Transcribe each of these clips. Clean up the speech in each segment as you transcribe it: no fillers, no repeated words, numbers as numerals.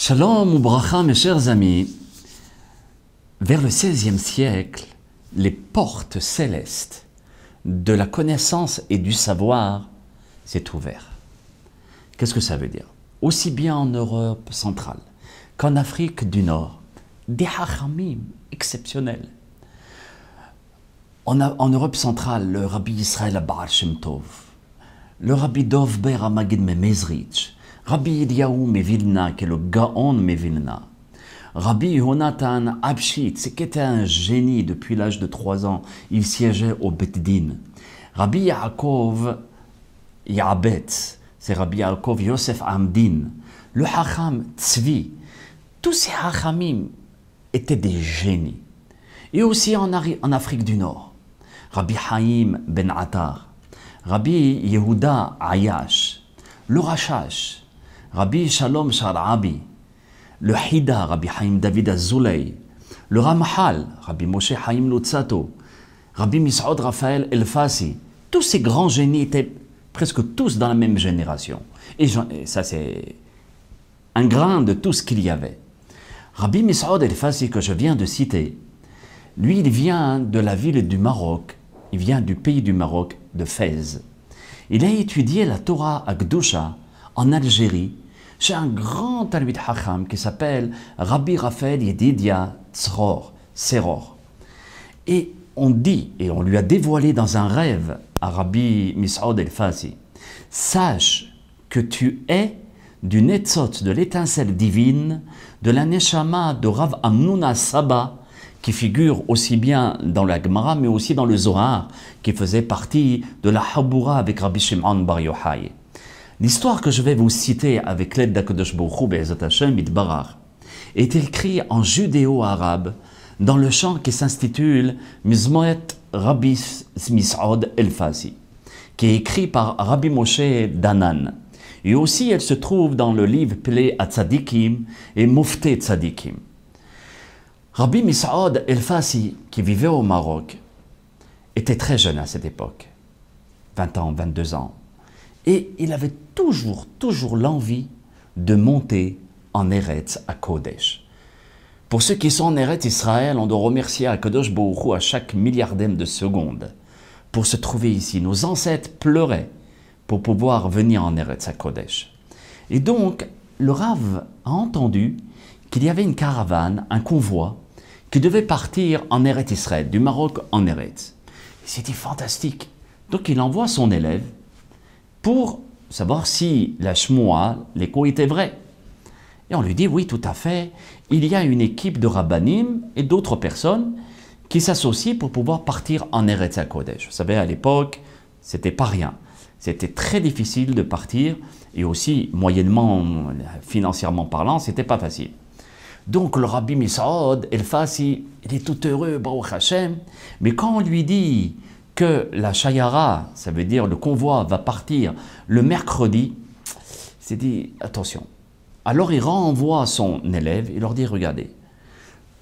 Shalom ou bracha, mes chers amis. Vers le XVIe siècle, les portes célestes de la connaissance et du savoir s'est ouvert. Qu'est-ce que ça veut dire? Aussi bien en Europe centrale qu'en Afrique du Nord, des hachamim exceptionnels. En Europe centrale, le rabbi Israël Baal Shem Tov, le rabbi Dov Ber Amagid Memezrich, Rabbi Eliyahu Mevilna, qui est le Gaon Mevilna, Rabbi Yonatan Abshitz, qui était un génie depuis l'âge de 3 ans, il siégeait au Bet Din. Rabbi Yaakov Yabetz, c'est Rabbi Yaakov Yosef Amdin, le Hacham Tzvi, tous ces Hachamim étaient des génies. Et aussi en Afrique du Nord, Rabbi Haïm Ben Attar, Rabbi Yehuda Ayash, le Rashash, Rabbi Shalom Sharabi, le Hida, Rabbi Haïm David Az-Zulay, le Ramahal, Rabbi Moshe Haïm Lutzato, Rabbi Mis'ud Raphaël El-Fassi, tous ces grands génies étaient presque tous dans la même génération. Et ça, c'est un grain de tout ce qu'il y avait. Rabbi Mis'ud El-Fassi, que je viens de citer, lui, il vient de la ville du Maroc, il vient du pays du Maroc, de Fès. Il a étudié la Torah à Gdusha, en Algérie, chez un grand Talmid Hacham qui s'appelle Rabbi Raphaël Yedidia Seror. Et on dit, et on lui a dévoilé dans un rêve à Rabbi Mis'ud El-Fassi, sache que tu es du Netzot, de l'étincelle divine, de la Neshama de Rav Amnouna Saba, qui figure aussi bien dans la Gemara, mais aussi dans le Zohar, qui faisait partie de la Habura avec Rabbi Shimon Bar Yochai. L'histoire que je vais vous citer avec l'aide d'Akadosh Baruch Hu Be'ezrat Hashem Yitbarach est écrite en judéo-arabe dans le chant qui s'intitule Mizmoet Rabbi Mis'ud El-Fassi, qui est écrit par Rabbi Moshe Danan. Et aussi, elle se trouve dans le livre Pelé Atzadikim et Mufté Tzadikim. Rabbi Mis'ud El-Fassi, qui vivait au Maroc, était très jeune à cette époque, 20 ans, 22 ans. Et il avait toujours l'envie de monter en Eretz à Kodesh. Pour ceux qui sont en Eretz Israël, on doit remercier Akadosh Baruch Hu à chaque milliardième de seconde pour se trouver ici. Nos ancêtres pleuraient pour pouvoir venir en Eretz à Kodesh. Et donc, le Rav a entendu qu'il y avait une caravane, un convoi, qui devait partir en Eretz Israël, du Maroc en Eretz. C'était fantastique. Donc, il envoie son élève pour savoir si la shmoua, l'écho était vrai. Et on lui dit, oui, tout à fait, il y a une équipe de rabbanim et d'autres personnes qui s'associent pour pouvoir partir en Eretz HaKodesh. Vous savez, à l'époque, c'était pas rien. C'était très difficile de partir, et aussi, moyennement, financièrement parlant, c'était pas facile. Donc, le Rabbi Mis'ud El-Fassi, il est tout heureux, Baruch Hashem, mais quand on lui dit que la Shayara, ça veut dire le convoi, va partir le mercredi, il s'est dit, attention. Alors il renvoie son élève, il leur dit, regardez,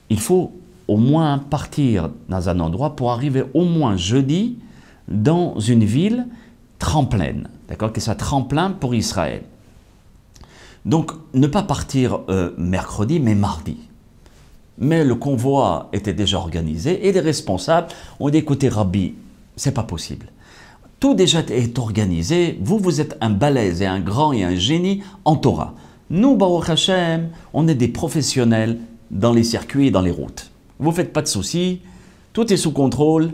il faut au moins partir dans un endroit pour arriver au moins jeudi dans une ville tremplin, d'accord, que soit tremplin pour Israël. Donc ne pas partir mercredi, mais mardi. Mais le convoi était déjà organisé et les responsables ont dit, écoutez Rabbi, c'est pas possible. Tout déjà est organisé. Vous êtes un balèze et un grand et un génie en Torah. Nous, Baruch Hashem, on est des professionnels dans les circuits et dans les routes. Vous ne faites pas de soucis. Tout est sous contrôle.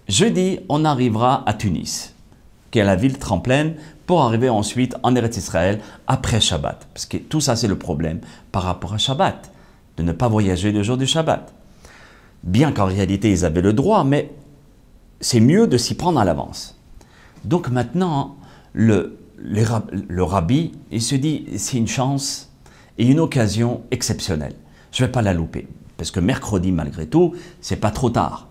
Jeudi, on arrivera à Tunis, qui est la ville tremplin, pour arriver ensuite en Eretz Israël après Shabbat. Parce que tout ça, c'est le problème par rapport à Shabbat, de ne pas voyager le jour du Shabbat. Bien qu'en réalité, ils avaient le droit, mais c'est mieux de s'y prendre à l'avance. Donc maintenant, le rabbi, il se dit, c'est une chance et une occasion exceptionnelle. Je ne vais pas la louper, parce que mercredi, malgré tout, c'est pas trop tard.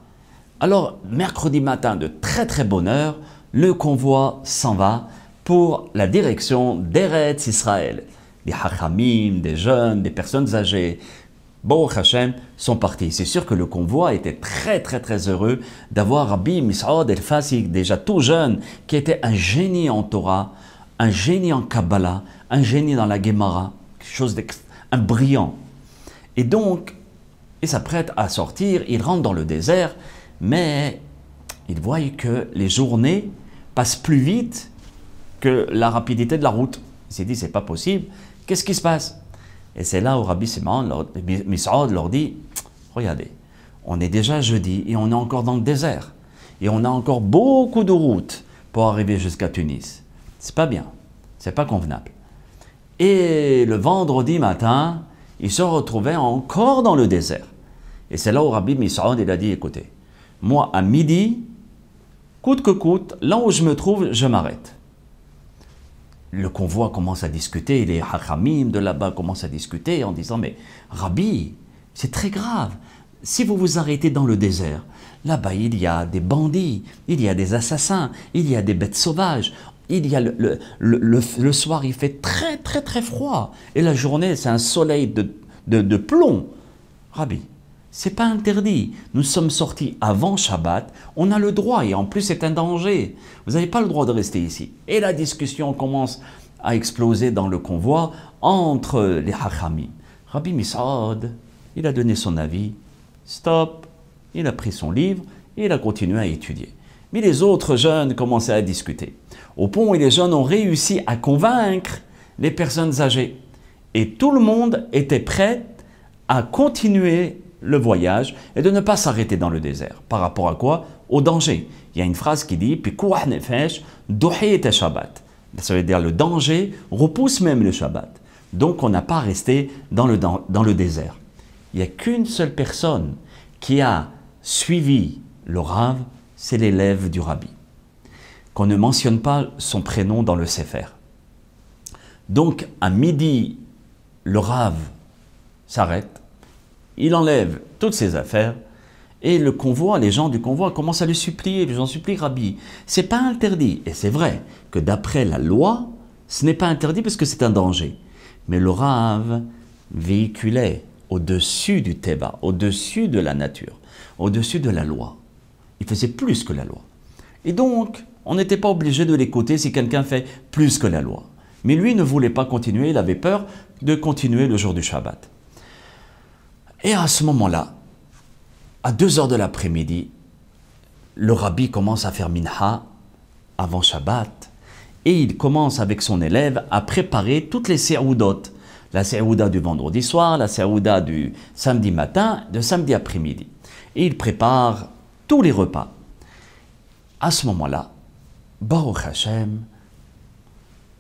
Alors, mercredi matin, de très bonne heure, le convoi s'en va pour la direction d'Eretz Israël. Des hachamim, des jeunes, des personnes âgées, Baruch Hashem, sont partis. C'est sûr que le convoi était très heureux d'avoir Rabbi Mis'ud El-Fassi, déjà tout jeune, qui était un génie en Torah, un génie en Kabbalah, un génie dans la Gemara, quelque chose un brillant. Et donc, il s'apprête à sortir, il rentre dans le désert, mais il voit que les journées passent plus vite que la rapidité de la route. Il s'est dit, c'est pas possible, qu'est-ce qui se passe? Et c'est là où Rabbi Mis'ud leur dit, regardez, on est déjà jeudi et on est encore dans le désert. Et on a encore beaucoup de routes pour arriver jusqu'à Tunis. C'est pas bien, c'est pas convenable. Et le vendredi matin, il se retrouvait encore dans le désert. Et c'est là où Rabbi Mis'ud il a dit, écoutez, moi à midi, coûte que coûte, là où je me trouve, je m'arrête. Le convoi commence à discuter, les hachamim de là-bas commencent à discuter en disant, mais Rabbi, c'est très grave. Si vous vous arrêtez dans le désert, là-bas il y a des bandits, il y a des assassins, il y a des bêtes sauvages, il y a le soir il fait très très très froid et la journée c'est un soleil de plomb. Rabbi, c'est pas interdit, nous sommes sortis avant Shabbat, on a le droit et en plus c'est un danger, vous n'avez pas le droit de rester ici. Et la discussion commence à exploser dans le convoi entre les hachamim. Rabbi Mis'ud, il a donné son avis. Stop, il a pris son livre et il a continué à étudier. Mais les autres jeunes commençaient à discuter. Au point où les jeunes ont réussi à convaincre les personnes âgées. Et tout le monde était prêt à continuer le voyage et de ne pas s'arrêter dans le désert. Par rapport à quoi? Au danger. Il y a une phrase qui dit « Pikuah nefesh dohiyet Shabbat ». Ça veut dire le danger repousse même le Shabbat. Donc on n'a pas resté dans le désert. Il n'y a qu'une seule personne qui a suivi le Rav, c'est l'élève du Rabbi. Qu'on ne mentionne pas son prénom dans le Sefer. Donc, à midi, le Rav s'arrête, il enlève toutes ses affaires, et le convoi, les gens du convoi commencent à le supplier. J'en supplie, Rabbi, c'est pas interdit. Et c'est vrai que d'après la loi, ce n'est pas interdit parce que c'est un danger. Mais le Rav véhiculait au-dessus du Teba, au-dessus de la nature, au-dessus de la loi. Il faisait plus que la loi. Et donc, on n'était pas obligé de l'écouter si quelqu'un fait plus que la loi. Mais lui ne voulait pas continuer, il avait peur de continuer le jour du Shabbat. Et à ce moment-là, à 2 heures de l'après-midi, le Rabbi commence à faire minha avant Shabbat et il commence avec son élève à préparer toutes les séoudot. La séouda du vendredi soir, la séouda du samedi matin, de samedi après-midi. Et il prépare tous les repas. À ce moment-là, Baruch Hashem,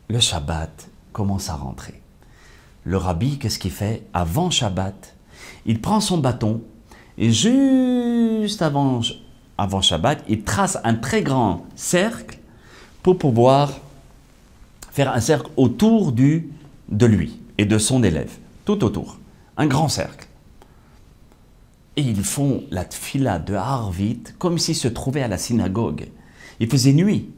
le Shabbat commence à rentrer. Le Rabbi, qu'est-ce qu'il fait? Avant Shabbat, il prend son bâton et juste avant Shabbat, il trace un très grand cercle pour pouvoir faire un cercle autour de lui et de son élève, tout autour, un grand cercle. Et ils font la tfila de Harvit comme s'ils se trouvaient à la synagogue. Il faisait nuit.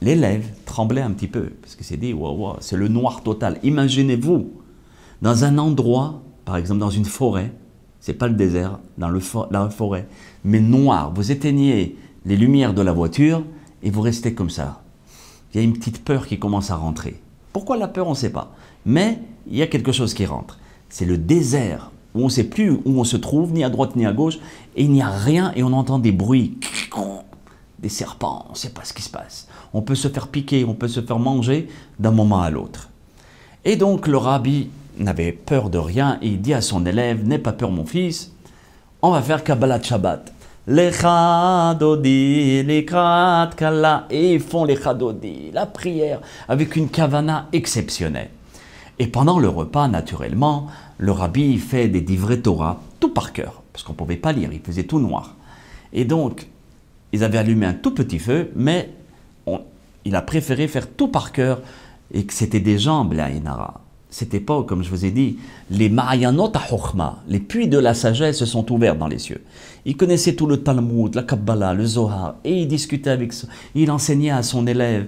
L'élève tremblait un petit peu, parce qu'il s'est dit, wow, c'est le noir total. Imaginez-vous, dans un endroit, par exemple dans une forêt, c'est pas le désert, dans la forêt, mais noir, vous éteignez les lumières de la voiture et vous restez comme ça. Il y a une petite peur qui commence à rentrer. Pourquoi la peur, on ne sait pas. Mais il y a quelque chose qui rentre. C'est le désert où on ne sait plus où on se trouve, ni à droite ni à gauche, et il n'y a rien et on entend des bruits, des serpents, on ne sait pas ce qui se passe. On peut se faire piquer, on peut se faire manger d'un moment à l'autre. Et donc le Rabbi n'avait peur de rien et il dit à son élève, n'aie pas peur mon fils, on va faire Kabbalat Shabbat. Les chadodi, les krat kala, et ils font les chadodi, la prière, avec une kavana exceptionnelle. Et pendant le repas, naturellement, le Rabbi fait des divrei Torah, tout par cœur, parce qu'on ne pouvait pas lire, il faisait tout noir. Et donc, ils avaient allumé un tout petit feu, mais il a préféré faire tout par cœur, et que c'était des jambes, la Inara. C'était pas, comme je vous ai dit, les Ma'ayanot HaChokhma, les puits de la sagesse se sont ouverts dans les cieux. Il connaissait tout le Talmud, la Kabbalah, le Zohar, et il discutait avec, il enseignait à son élève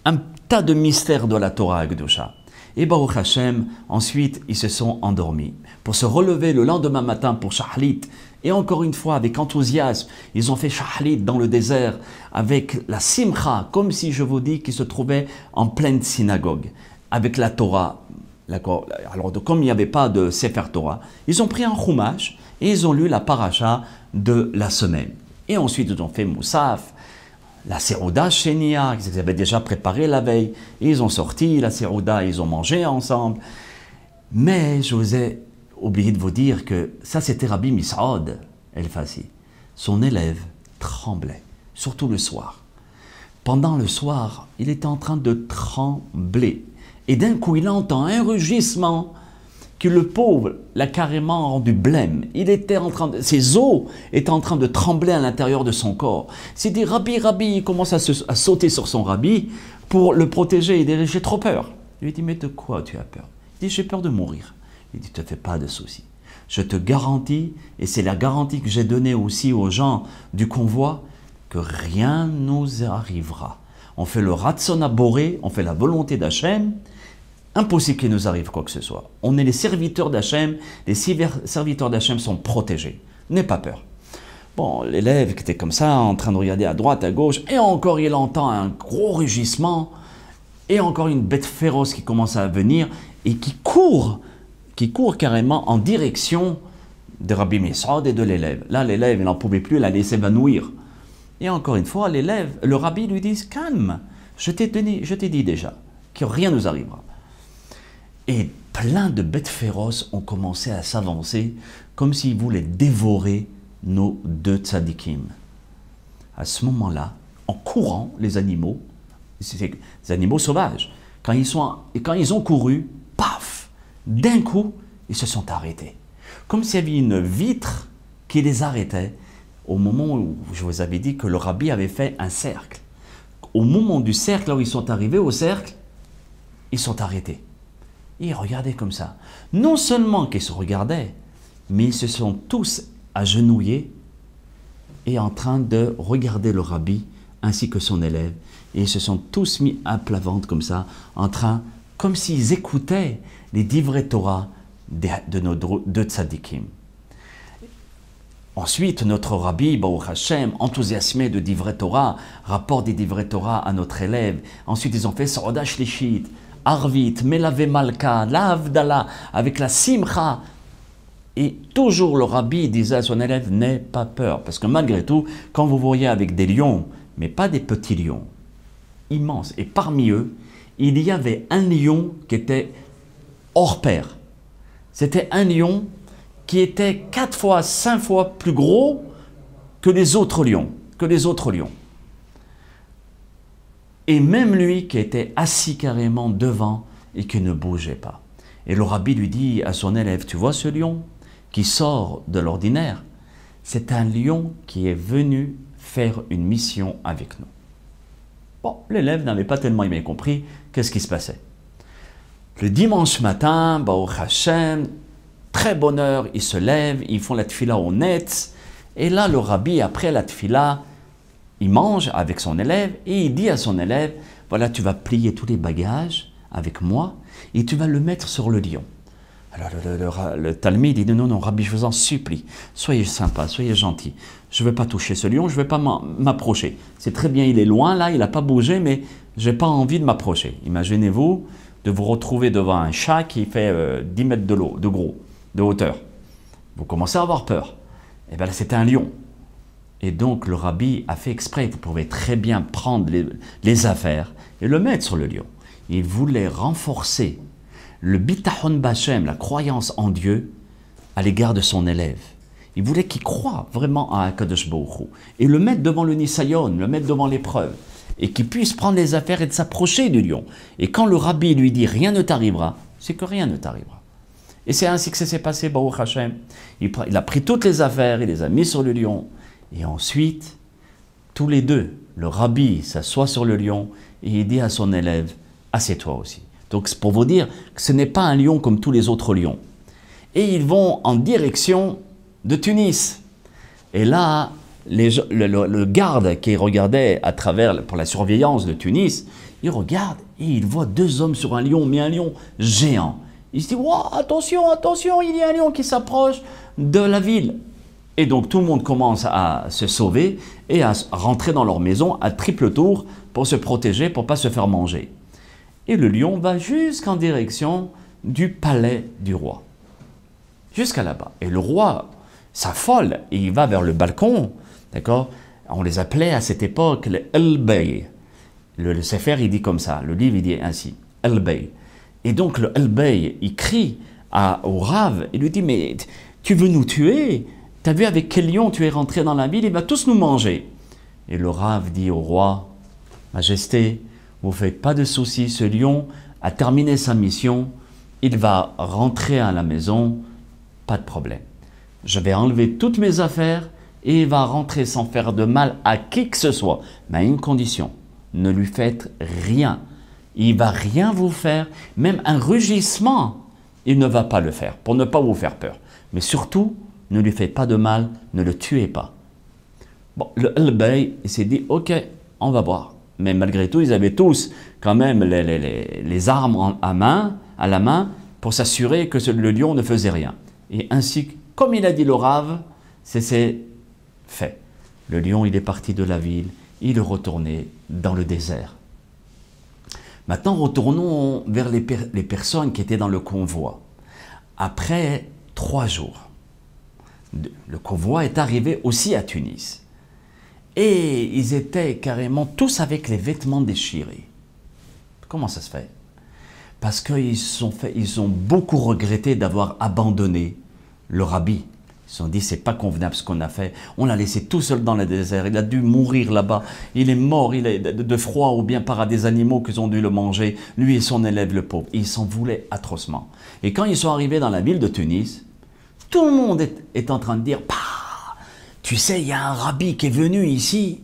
un tas de mystères de la Torah Kedusha. Et Baruch Hashem, ensuite, ils se sont endormis. Pour se relever le lendemain matin pour Shahlit, et encore une fois, avec enthousiasme, ils ont fait Shahlit dans le désert, avec la Simcha, comme si je vous dis qu'ils se trouvaient en pleine synagogue, avec la Torah, Alors, comme il n'y avait pas de Sefer Torah, ils ont pris un chumash et ils ont lu la paracha de la semaine. Et ensuite, ils ont fait Moussaf, la Serouda chez Nia, qu'ils avaient déjà préparé la veille. Et ils ont sorti la Serouda, ils ont mangé ensemble. Mais je vous ai oublié de vous dire que ça, c'était Rabbi Mis'od El-Fassi. Son élève tremblait, surtout le soir. Pendant le soir, il était en train de trembler. Et d'un coup, il entend un rugissement que le pauvre l'a carrément rendu blême. Ses os étaient en train de trembler à l'intérieur de son corps. Il s'est dit, Rabbi, il commence à sauter sur son Rabbi pour le protéger. Il dit, j'ai trop peur. Il lui dit, mais de quoi tu as peur? Il dit, j'ai peur de mourir. Il dit, ne te fais pas de soucis. Je te garantis, et c'est la garantie que j'ai donnée aussi aux gens du convoi, que rien ne nous arrivera. On fait le Ratzon Boré, on fait la volonté d'Hachem, impossible qu'il nous arrive quoi que ce soit. On est les serviteurs d'Hachem, les serviteurs d'Hachem sont protégés. N'aie pas peur. Bon, l'élève qui était comme ça, en train de regarder à droite, à gauche, et encore il entend un gros rugissement, et encore une bête féroce qui commence à venir, et qui court carrément en direction de Rabbi Mis'od et de l'élève. Là, l'élève, il n'en pouvait plus, il allait s'évanouir. Et encore une fois, le rabbi lui dit, calme, je t'ai dit déjà que rien ne nous arrivera. Et plein de bêtes féroces ont commencé à s'avancer comme s'ils voulaient dévorer nos deux tzadikim. À ce moment-là, en courant, les animaux, c'est des animaux sauvages, quand ils ont couru, paf, d'un coup, ils se sont arrêtés. Comme s'il y avait une vitre qui les arrêtait. Au moment où je vous avais dit que le rabbi avait fait un cercle. Au moment du cercle, là où ils sont arrivés au cercle, ils sont arrêtés. Ils regardaient comme ça. Non seulement qu'ils se regardaient, mais ils se sont tous agenouillés et en train de regarder le rabbi ainsi que son élève. Et ils se sont tous mis à plat ventre comme ça, comme s'ils écoutaient les divrei Torah de nos deux tzadikim. Ensuite, notre Rabbi, Baruch Hashem, enthousiasmé de divrei Torah, rapporte des divrei Torah à notre élève. Ensuite, ils ont fait Soroda Shlishit, Arvit, Melave Malka, la Havdalah, avec la Simcha. Et toujours le Rabbi disait à son élève, n'aie pas peur. Parce que malgré tout, quand vous voyez avec des lions, mais pas des petits lions, immenses, et parmi eux, il y avait un lion qui était hors pair. C'était un lion qui était 4 fois, 5 fois plus gros que les autres lions. Et même lui qui était assis carrément devant et qui ne bougeait pas. Et le rabbi lui dit à son élève, tu vois ce lion qui sort de l'ordinaire? C'est un lion qui est venu faire une mission avec nous. Bon, l'élève n'avait pas tellement aimé compris qu'est-ce qui se passait. Le dimanche matin, Baruch Hashem, très bonne heure, ils se lèvent, ils font la tfila au net. Et là, le rabbi, après la tfila, il mange avec son élève et il dit à son élève, voilà, tu vas plier tous les bagages avec moi et tu vas le mettre sur le lion. Alors le Talmud dit, non, rabbi, je vous en supplie, soyez sympa, soyez gentil. Je ne vais pas toucher ce lion, je ne vais pas m'approcher. C'est très bien, il est loin là, il n'a pas bougé, mais je n'ai pas envie de m'approcher. Imaginez-vous de vous retrouver devant un chat qui fait 10 mètres de hauteur. Vous commencez à avoir peur. Et bien là, c'était un lion. Et donc, le rabbi a fait exprès. Vous pouvez très bien prendre les affaires et le mettre sur le lion. Il voulait renforcer le bitachon b'Hashem, la croyance en Dieu, à l'égard de son élève. Il voulait qu'il croie vraiment à Akadosh Baruch Hu. Et le mettre devant le Nisayon, le mettre devant l'épreuve. Et qu'il puisse prendre les affaires et de s'approcher du lion. Et quand le rabbi lui dit « rien ne t'arrivera », c'est que rien ne t'arrivera. Et c'est ainsi que ça s'est passé, Baruch Hashem. Il a pris toutes les affaires, il les a mis sur le lion. Et ensuite, tous les deux, le rabbi s'assoit sur le lion et il dit à son élève, assieds-toi aussi. Donc c'est pour vous dire que ce n'est pas un lion comme tous les autres lions. Et ils vont en direction de Tunis. Et là, le garde qui regardait à travers, pour la surveillance de Tunis, il regarde et il voit 2 hommes sur un lion, mais un lion géant. Il se dit, wow, attention, attention, il y a un lion qui s'approche de la ville. Et donc tout le monde commence à se sauver et à rentrer dans leur maison à triple tour pour se protéger, pour ne pas se faire manger. Et le lion va jusqu'en direction du palais du roi. Jusqu'à là-bas. Et le roi s'affole et il va vers le balcon, d'accord? On les appelait à cette époque les Al-Bay. Le Sefer, il dit comme ça, le livre, il dit ainsi, Al-Bay. Et donc le Al-Bay, il crie au Rav, il lui dit, mais tu veux nous tuer? Tu as vu avec quel lion tu es rentré dans la ville? Il va tous nous manger. Et le Rav dit au roi, Majesté, vous ne faites pas de soucis, ce lion a terminé sa mission, il va rentrer à la maison, pas de problème. Je vais enlever toutes mes affaires et il va rentrer sans faire de mal à qui que ce soit. Mais à une condition, ne lui faites rien. Il ne va rien vous faire, même un rugissement, il ne va pas le faire, pour ne pas vous faire peur. Mais surtout, ne lui faites pas de mal, ne le tuez pas. Bon, le Al-Bay, il s'est dit, ok, on va voir. Mais malgré tout, ils avaient tous quand même les armes à la main pour s'assurer que le lion ne faisait rien. Et ainsi, comme il a dit le Rav, c'est fait. Le lion, il est parti de la ville, il est retourné dans le désert. Maintenant, retournons vers les personnes qui étaient dans le convoi. Après 3 jours, le convoi est arrivé aussi à Tunis. Et ils étaient carrément tous avec les vêtements déchirés. Comment ça se fait? Parce qu'ils ont beaucoup regretté d'avoir abandonné le rabbi. Ils se sont dit, c'est pas convenable ce qu'on a fait. On l'a laissé tout seul dans le désert. Il a dû mourir là-bas. Il est mort de froid ou bien par des animaux qui ont dû le manger. Lui et son élève, le pauvre. Ils s'en voulaient atrocement. Et quand ils sont arrivés dans la ville de Tunis, tout le monde est en train de dire, tu sais, il y a un rabbi qui est venu ici.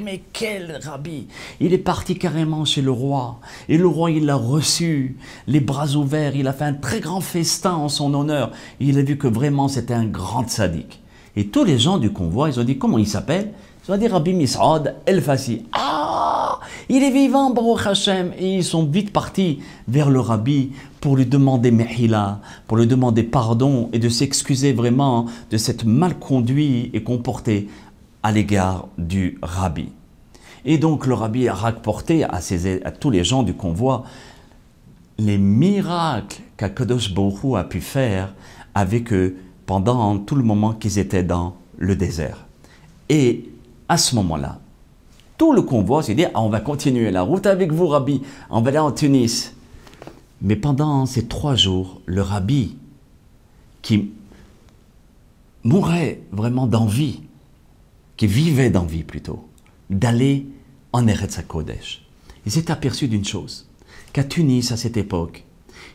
Mais quel rabbi! Il est parti carrément chez le roi. Et le roi, il l'a reçu, les bras ouverts. Il a fait un très grand festin en son honneur. Et il a vu que vraiment, c'était un grand sadique. Et tous les gens du convoi, ils ont dit, comment il s'appelle? Ils ont dit, Rabbi Mis'ad El-Fassi. Ah! Il est vivant, Baruch Hashem. Et ils sont vite partis vers le rabbi pour lui demander mehila, pour lui demander pardon et de s'excuser vraiment de cette malconduit et comporté à l'égard du rabbi. Et donc le rabbi a rapporté à tous les gens du convoi les miracles qu'Akadosh Baruch Hu a pu faire avec eux pendant tout le moment qu'ils étaient dans le désert. Et à ce moment-là, tout le convoi s'est dit, on va continuer la route avec vous, rabbi, on va aller en Tunis. Mais pendant ces 3 jours, le rabbi, qui mourait vraiment d'envie, qui vivait d'envie plutôt, d'aller en Eretz HaKodesh, il s'est aperçu d'une chose, qu'à Tunis, à cette époque,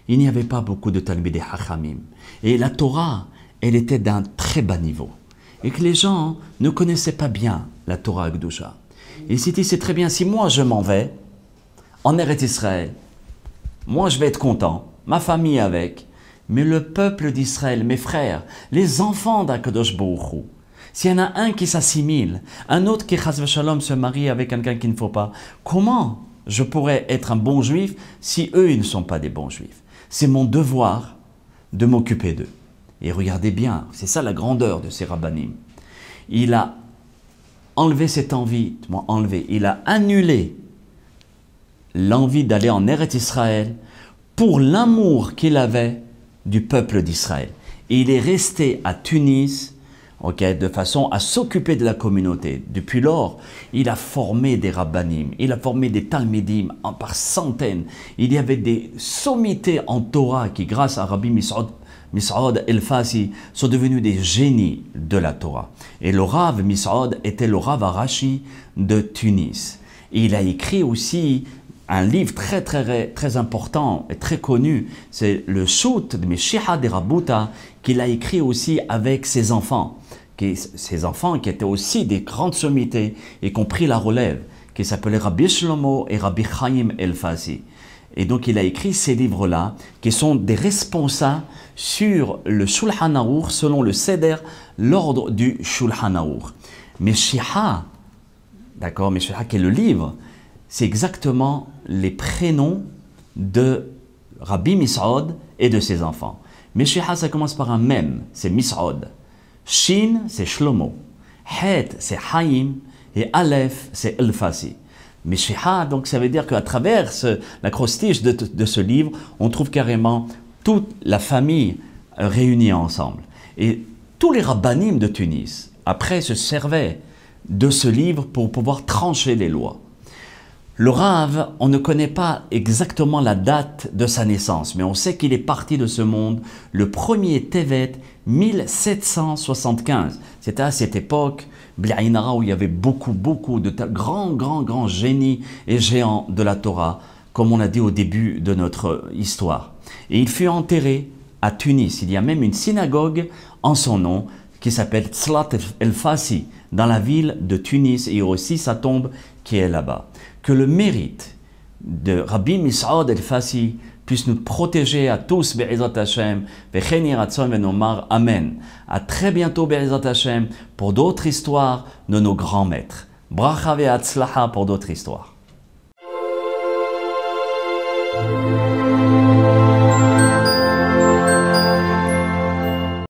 il n'y avait pas beaucoup de Talmidei Hachamim. Et la Torah, elle était d'un très bas niveau. Et que les gens ne connaissaient pas bien la Torah Akdusha. Il s'est dit, c'est très bien, si moi je m'en vais en Eretz Israël, moi je vais être content, ma famille avec, mais le peuple d'Israël, mes frères, les enfants d'Akadosh Baruch Hu, s'il y en a un qui s'assimile, un autre qui chas v'shalom se marie avec quelqu'un qu'il ne faut pas, comment je pourrais être un bon juif si eux ils ne sont pas des bons juifs? C'est mon devoir de m'occuper d'eux. Et regardez bien, c'est ça la grandeur de ces rabbanim. Il a enlevé cette envie, il a annulé l'envie d'aller en Eretz Israël pour l'amour qu'il avait du peuple d'Israël. Et il est resté à Tunis, de façon à s'occuper de la communauté. Depuis lors, il a formé des rabbanim, il a formé des talmidim par centaines. Il y avait des sommités en Torah qui, grâce à Rabbi Mis'ad El-Fassi, sont devenus des génies de la Torah. Et le Rav Mis'ad était le Rav Arashi de Tunis. Et il a écrit aussi un livre très important et très connu, c'est le Shoot de Meshicha de Rabuta, qu'il a écrit aussi avec ses enfants. Ses enfants qui étaient aussi des grandes sommités et qui ont pris la relève, qui s'appelaient Rabbi Shlomo et Rabbi Chaim El-Fassi. Et donc il a écrit ces livres-là, qui sont des responsables sur le Shulchan Aruch, selon le Seder, l'ordre du Shulchan Aruch. Meshicha, d'accord, Meshicha qui est le livre, c'est exactement les prénoms de Rabbi Mis'ad et de ses enfants. Meshicha, ça commence par un mem, c'est Mis'ad. Shin, c'est Shlomo. Het, c'est Chaim. Et Aleph, c'est El-Fassi. Meshiha, donc ça veut dire qu'à travers l'acrostiche de ce livre, on trouve carrément toute la famille réunie ensemble. Et tous les rabbanim de Tunis, après, se servaient de ce livre pour pouvoir trancher les lois. Le Rav, on ne connaît pas exactement la date de sa naissance, mais on sait qu'il est parti de ce monde le 1er Tevet 1775. C'était à cette époque, Bli'ainara, où il y avait beaucoup de grands génies et géants de la Torah, comme on l'a dit au début de notre histoire. Et il fut enterré à Tunis. Il y a même une synagogue en son nom qui s'appelle Tzlat el-Fassi, dans la ville de Tunis, et aussi sa tombe qui est là-bas. Que le mérite de Rabbi Mis'ad el-Fassi puisse nous protéger à tous, Be'ezat Hashem, Vechen Yiratzon Venomar, Amen. À très bientôt, Be'ezat Hashem, pour d'autres histoires de nos grands maîtres. Bracha ve'atzlaha pour d'autres histoires.